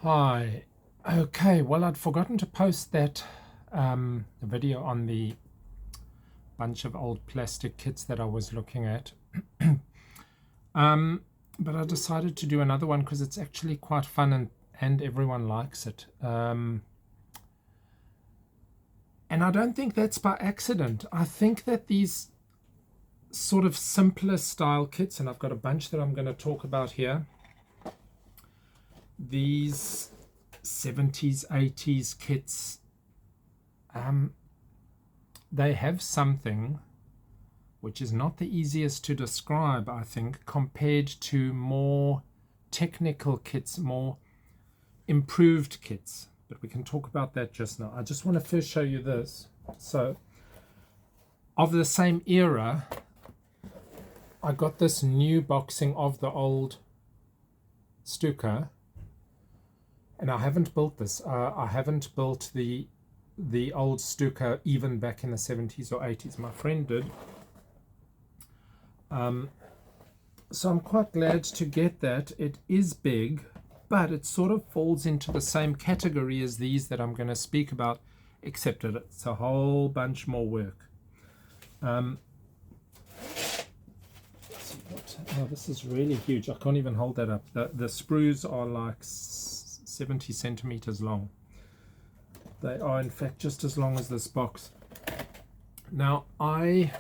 Hi. Okay, well, I'd forgotten to post that video on the bunch of old plastic kits that I was looking at. But I decided to do another one because it's actually quite fun and everyone likes it. And I don't think that's by accident. I think that these sort of simpler style kits, and I've got a bunch that I'm going to talk about here, these 70s, 80s kits, they have something which is not the easiest to describe, I think, compared to more technical kits, more improved kits. But we can talk about that just now. I just want to first show you this. So, of the same era, I got this new boxing of the old Stuka, and I haven't built this. I haven't built the old Stuka even back in the 70s or 80s. My friend did. So I'm quite glad to get that. It is big, but it sort of falls into the same category as these that I'm going to speak about, except that it's a whole bunch more work. Let's see oh, this is really huge. I can't even hold that up. The sprues are like 70 centimeters long. They are in fact just as long as this box. Now I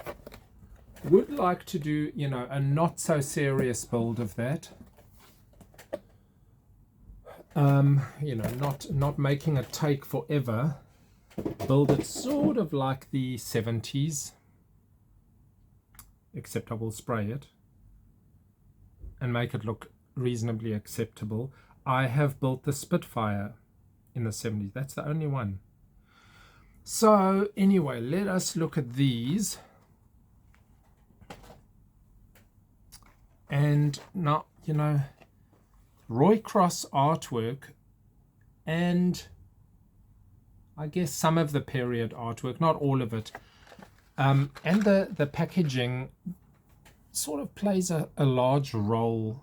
would like to do, a not so serious build of that. Not making it take forever. Build it sort of like the 70s, except I will spray it and make it look reasonably acceptable. I have built the Spitfire in the 70s. That's the only one. So anyway, let us look at these. And now, Roy Cross artwork, and I guess some of the period artwork, not all of it, and the packaging sort of plays a large role.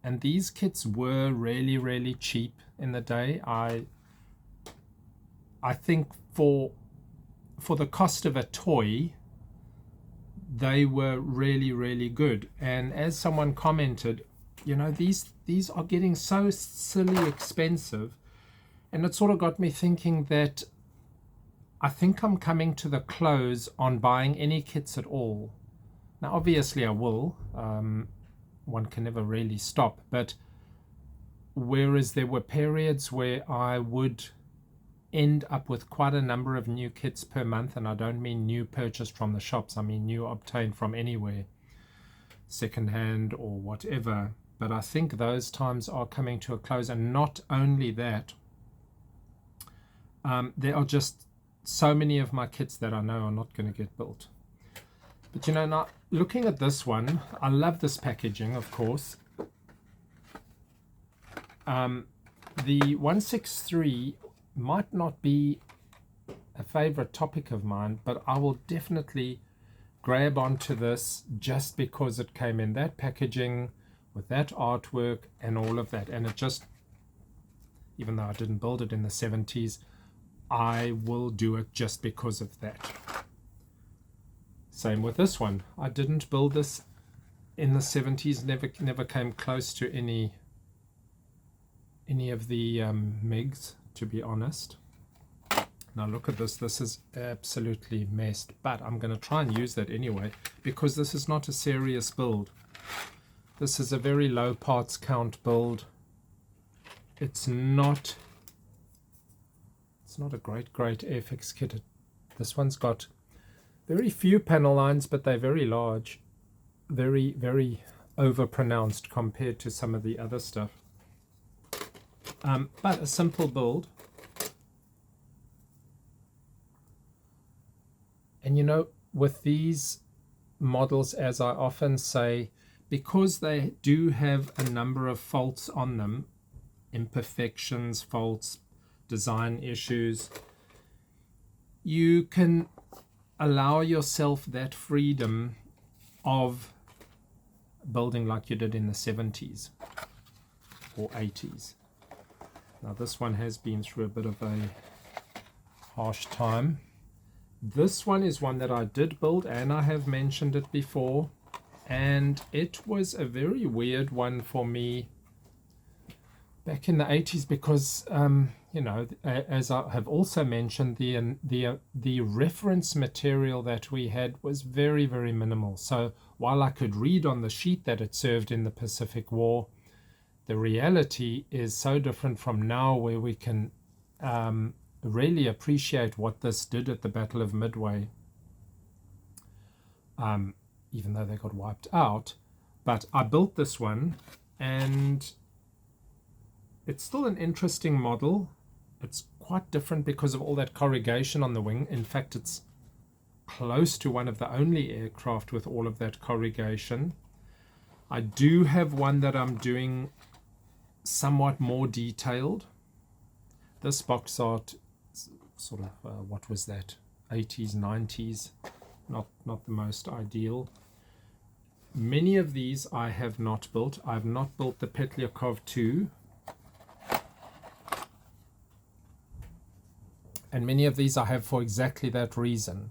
And these kits were really, really cheap in the day. I think for the cost of a toy, they were really, really good. And as someone commented, these are getting so silly expensive. And it sort of got me thinking that I think I'm coming to the close on buying any kits at all. Now, obviously I will. One can never really stop. But whereas there were periods where I would end up with quite a number of new kits per month, and I don't mean new purchased from the shops, I mean new obtained from anywhere, secondhand or whatever. But I think those times are coming to a close. And not only that, there are just so many of my kits that I know are not going to get built. But now looking at this one, I love this packaging, of course. The 163 might not be a favorite topic of mine, but I will definitely grab onto this just because it came in that packaging with that artwork and all of that. And it just, even though I didn't build it in the 70s, I will do it just because of that. Same with this one. I didn't build this in the 70s, never came close to any of the MIGs, to be honest. Now look at this. This is absolutely messed, but I'm going to try and use that anyway because this is not a serious build. This is a very low parts count build. It's not a great Airfix kit. This one's got very few panel lines, but they're very large, very, very over-pronounced compared to some of the other stuff. But a simple build. And with these models, as I often say, because they do have a number of faults on them, imperfections, faults, design issues, you can allow yourself that freedom of building like you did in the 70s or 80s. Now this one has been through a bit of a harsh time. This one is one that I did build, and I have mentioned it before, and it was a very weird one for me back in the 80s because you know, as I have also mentioned, the reference material that we had was very, very minimal. So while I could read on the sheet that it served in the Pacific War, the reality is so different from now, where we can really appreciate what this did at the Battle of Midway, even though they got wiped out. But I built this one, and it's still an interesting model. It's quite different because of all that corrugation on the wing. In fact, it's close to one of the only aircraft with all of that corrugation. I do have one that I'm doing somewhat more detailed. This box art, sort of, what was that, 80s, 90s, not the most ideal. Many of these I have not built. I've not built the Petlyakov 2. And many of these I have for exactly that reason.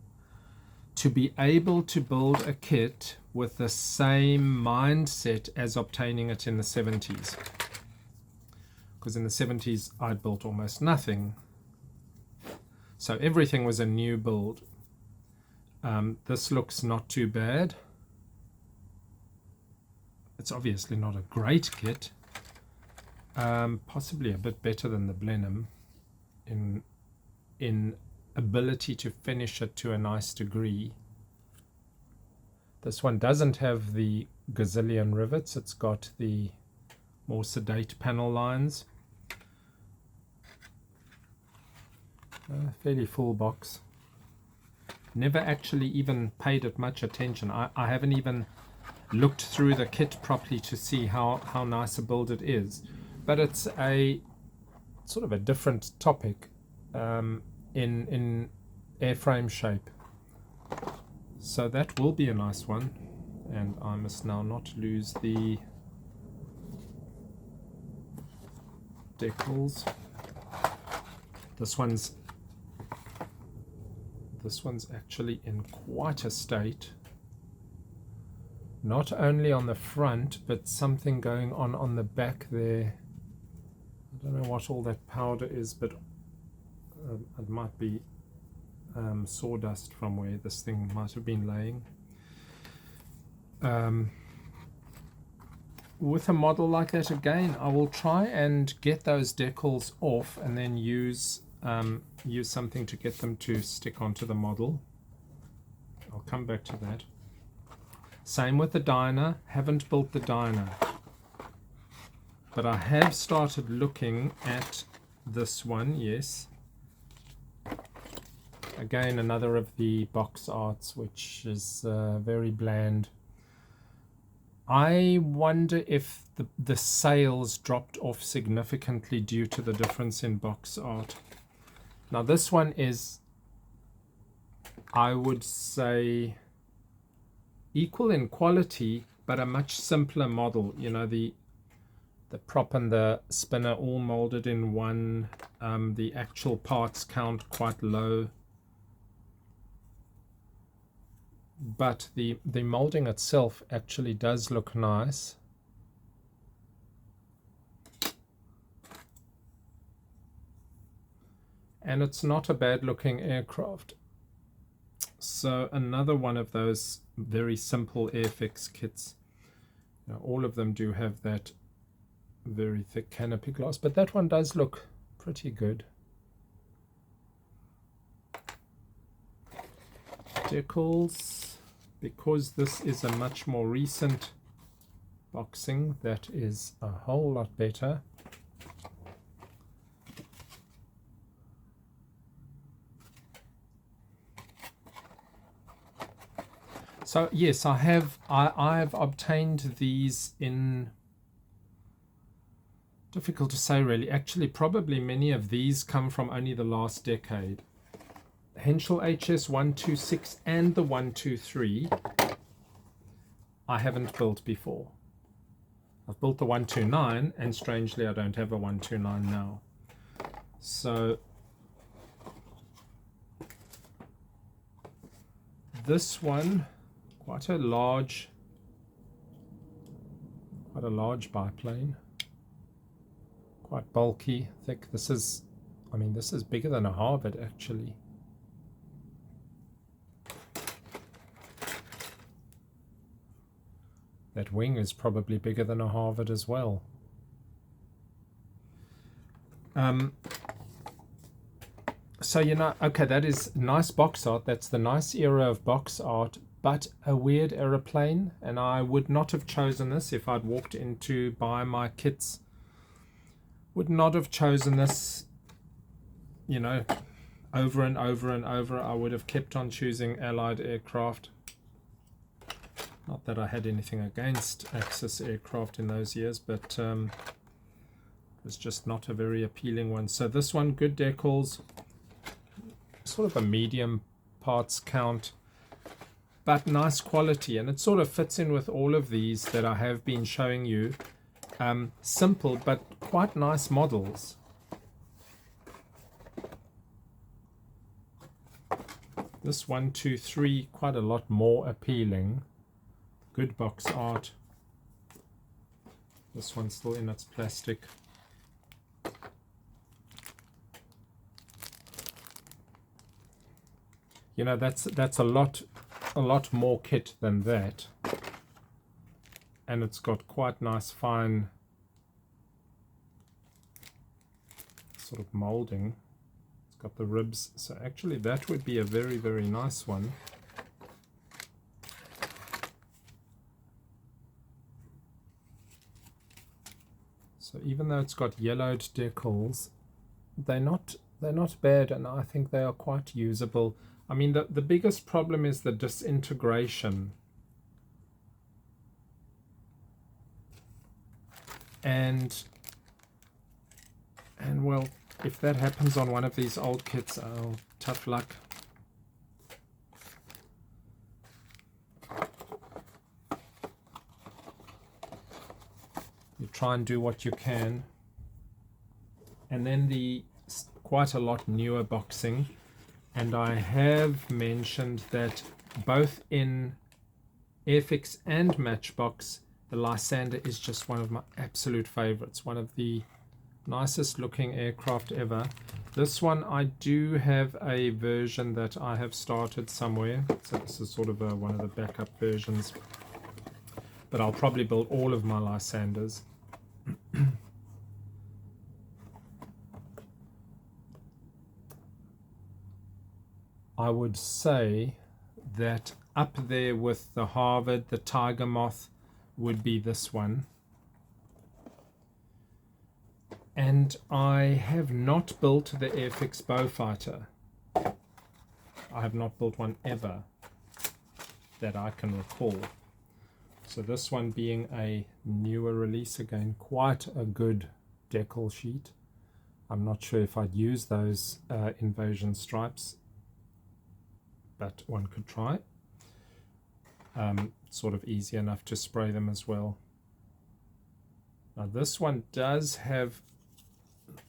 To be able to build a kit with the same mindset as obtaining it in the 70s. Because in the 70s I'd built almost nothing. So everything was a new build. This looks not too bad. It's obviously not a great kit. Possibly a bit better than the Blenheim in ability to finish it to a nice degree. This one doesn't have the gazillion rivets. It's got the more sedate panel lines. Fairly full box. Never actually even paid it much attention. I haven't even looked through the kit properly to see how nice a build it is. But it's a sort of a different topic in airframe shape. So that will be a nice one. And I must now not lose the decals. This one's actually in quite a state. Not only on the front, but something going on the back there. I don't know what all that powder is, but it might be sawdust from where this thing might have been laying. With a model like that, again, I will try and get those decals off and then use something to get them to stick onto the model. I'll come back to that. Same with the diner. Haven't built the diner, but I have started looking at this one. Yes, again, another of the box arts, which is very bland. I wonder if the sales dropped off significantly due to the difference in box art. Now this one is, I would say, equal in quality, but a much simpler model. You know, the prop and the spinner all molded in one. The actual parts count quite low. But the molding itself actually does look nice. And it's not a bad looking aircraft. So another one of those very simple Airfix kits. Now, all of them do have that very thick canopy glass, but that one does look pretty good. Decals. Because this is a much more recent boxing, that is a whole lot better. So yes, I've obtained these in, difficult to say really. Actually, probably many of these come from only the last decade. Henschel HS 126 and the 123 I haven't built before. I've built the 129, and strangely I don't have a 129 now. So this one, quite a large biplane, quite bulky, thick. This is, I mean, this is bigger than a Harvard actually. That wing is probably bigger than a Harvard as well. So, you know, okay, that is nice box art. That's the nice era of box art, but a weird aeroplane. And I would not have chosen this if I'd walked in to buy my kits. Would not have chosen this, you know, over and over and over. I would have kept on choosing Allied aircraft. Not that I had anything against Axis aircraft in those years, but it was just not a very appealing one. So this one, good decals, sort of a medium parts count, but nice quality. And it sort of fits in with all of these that I have been showing you. Simple, but quite nice models. This 1, 2, 3, quite a lot more appealing. Good box art. This one's still in its plastic. You know, that's a lot more kit than that. And it's got quite nice fine sort of molding. It's got the ribs. So actually that would be a very, very nice one. So even though it's got yellowed decals, they're not bad, and I think they are quite usable. I mean, the biggest problem is the disintegration. And well, if that happens on one of these old kits, oh, tough luck. You try and do what you can. And then the quite a lot newer boxing, and I have mentioned that both in Airfix and Matchbox, the Lysander is just one of my absolute favorites, one of the nicest looking aircraft ever. This one, I do have a version that I have started somewhere, so this is sort of one of the backup versions, but I'll probably build all of my Lysanders. I would say that up there with the Harvard, the Tiger Moth, would be this one. And I have not built the Airfix Beaufighter. I have not built one ever that I can recall. So this one being a newer release, again, quite a good decal sheet. I'm not sure if I'd use those invasion stripes, but one could try. Sort of easy enough to spray them as well. Now this one does have,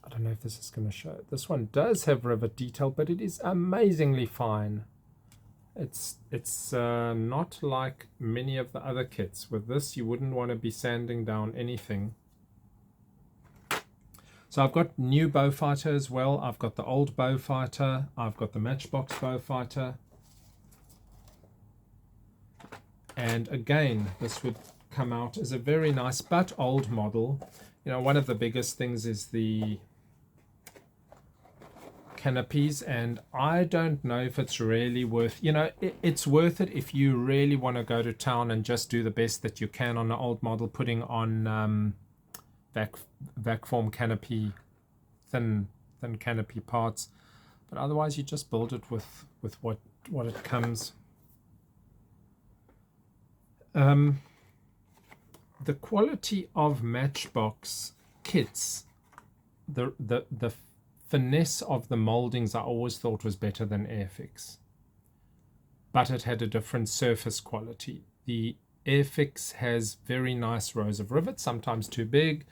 I don't know if this is going to show, this one does have rivet detail, but it is amazingly fine. It's not like many of the other kits. With this, you wouldn't want to be sanding down anything. So I've got new Beaufighter as well. I've got the old Beaufighter. I've got the Matchbox Beaufighter. And again, this would come out as a very nice but old model. You know, one of the biggest things is the canopies, and I don't know if it's really worth, you know, it's worth it if you really want to go to town and just do the best that you can on an old model, putting on vac form canopy, thin canopy parts. But otherwise, you just build it with what it comes. The quality of Matchbox kits, the finesse of the moldings I always thought was better than Airfix, but it had a different surface quality. The Airfix has very nice rows of rivets, sometimes too big,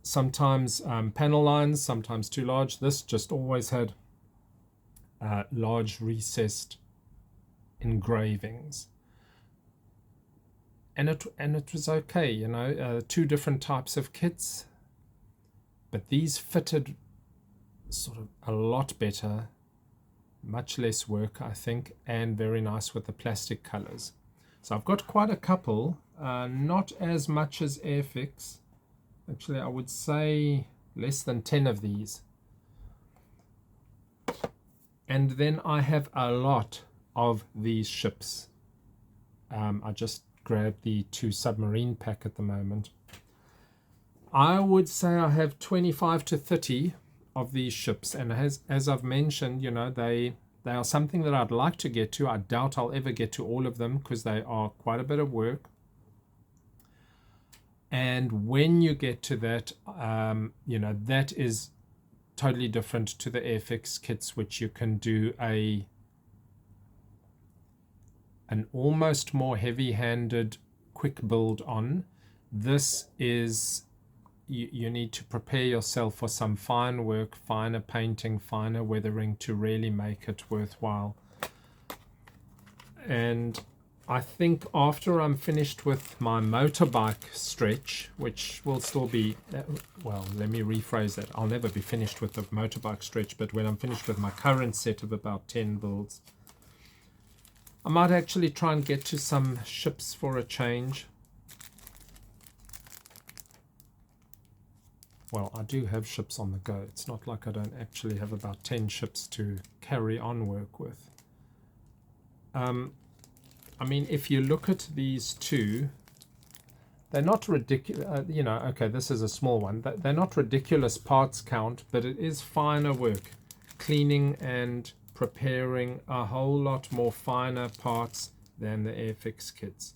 sometimes panel lines, sometimes too large. This just always had large recessed engravings, and it was okay, you know. Two different types of kits, but these fitted sort of a lot better, much less work, I think, and very nice with the plastic colors. So I've got quite a couple, not as much as Airfix. Actually, I would say less than 10 of these. And then I have a lot of these ships. I just grabbed the 2 submarine pack at the moment. I would say I have 25 to 30 of these ships, and as I've mentioned, you know, they are something that I'd like to get to. I doubt I'll ever get to all of them because they are quite a bit of work. And when you get to that, you know, that is totally different to the Airfix kits, which you can do an almost more heavy-handed quick build on. This is, you need to prepare yourself for some fine work, finer painting, finer weathering to really make it worthwhile. And I think after I'm finished with my motorbike stretch, which will still be, well, let me rephrase that. I'll never be finished with the motorbike stretch, but when I'm finished with my current set of about 10 builds, I might actually try and get to some ships for a change. Well, I do have ships on the go. It's not like I don't actually have about 10 ships to carry on work with. I mean, if you look at these two, they're not ridiculous, you know, okay, this is a small one. They're not ridiculous parts count, but it is finer work. Cleaning and preparing a whole lot more finer parts than the Airfix kits.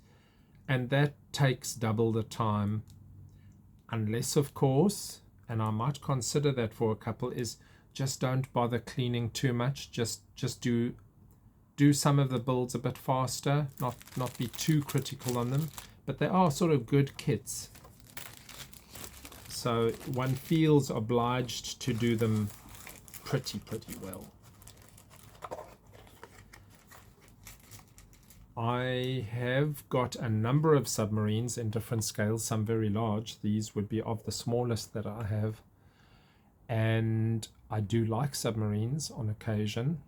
And that takes double the time. Unless, of course, and I might consider that for a couple, is just don't bother cleaning too much. Just do some of the builds a bit faster, not be too critical on them, but they are sort of good kits, so one feels obliged to do them pretty well. I have got a number of submarines in different scales, some very large. These would be of the smallest that I have, and I do like submarines on occasion.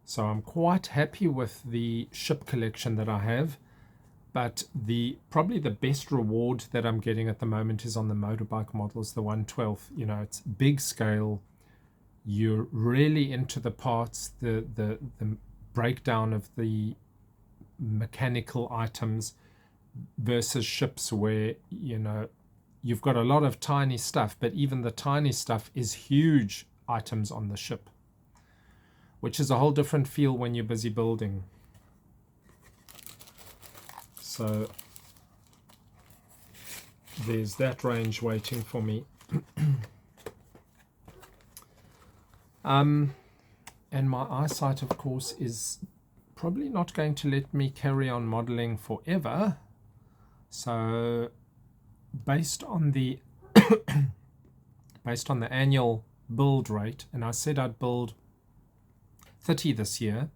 So I'm quite happy with the ship collection that I have, but probably the best reward that I'm getting at the moment is on the motorbike models, the 1/12. You know, it's big scale. You're really into the parts, the breakdown of the mechanical items, versus ships where, you know, you've got a lot of tiny stuff, but even the tiny stuff is huge items on the ship, which is a whole different feel when you're busy building. So there's that range waiting for me. And my eyesight, of course, is probably not going to let me carry on modeling forever. So based on the annual build rate, and I said I'd build 30 this year,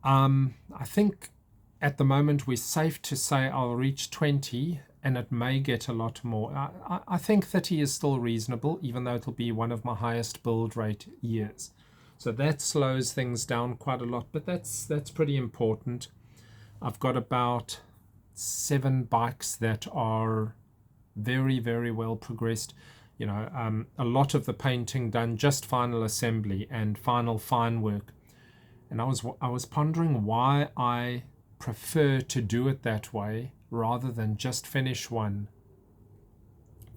I think at the moment we're safe to say I'll reach 20, and it may get a lot more. I think 30 is still reasonable, even though it'll be one of my highest build rate years. So that slows things down quite a lot, but that's pretty important. I've got about 7 bikes that are very well progressed. You know, a lot of the painting done, just final assembly and final fine work. And I was pondering why I prefer to do it that way rather than just finish one,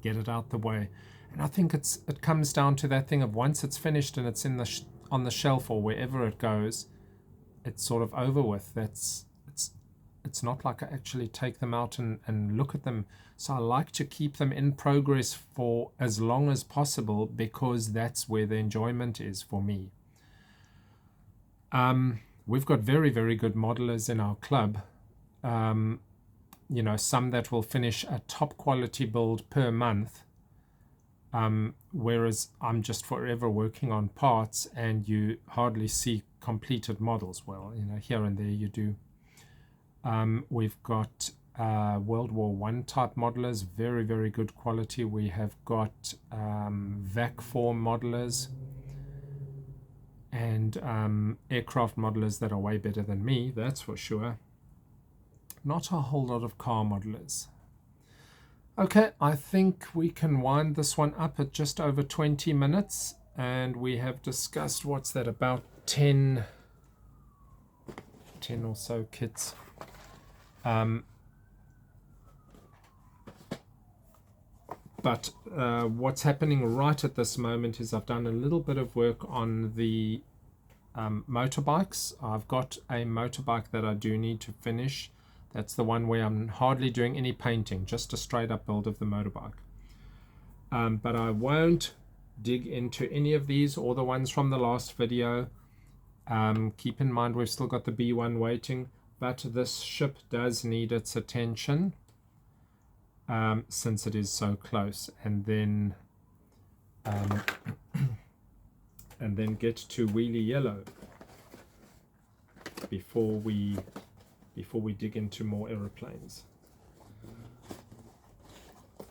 get it out the way. And I think it comes down to that thing of once it's finished and it's in on the shelf or wherever it goes, it's sort of over with. It's not like I actually take them out and look at them. So I like to keep them in progress for as long as possible, because that's where the enjoyment is for me. We've got very good modelers in our club. you know, some that will finish a top quality build per month, whereas I'm just forever working on parts and you hardly see completed models. Well, you know, here and there you do. We've got World War I type modelers, very, very good quality. We have got vac form modelers and aircraft modelers that are way better than me, that's for sure. Not a whole lot of car modelers. Okay, I think we can wind this one up at just over 20 minutes, and we have discussed, what's that, about 10 or so kits. But what's happening right at this moment is I've done a little bit of work on the motorbikes. I've got a motorbike that I do need to finish. That's the one where I'm hardly doing any painting, just a straight up build of the motorbike. But I won't dig into any of these or the ones from the last video. Keep in mind we've still got the B1 waiting, but this ship does need its attention. Since it is so close, and then get to Wheelie Yellow before we dig into more aeroplanes.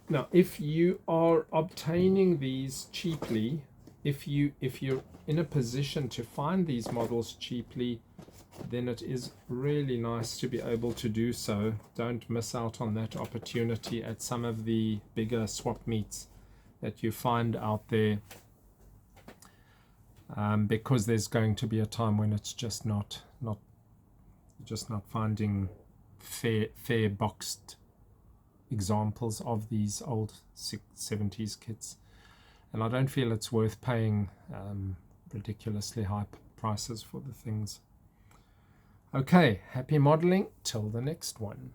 Now, if you are obtaining these cheaply, if you're in a position to find these models cheaply, then it is really nice to be able to do so. Don't miss out on that opportunity at some of the bigger swap meets that you find out there, because there's going to be a time when it's just not finding fair boxed examples of these old 70s kits, and I don't feel it's worth paying ridiculously high prices for the things. Okay, happy modeling till the next one.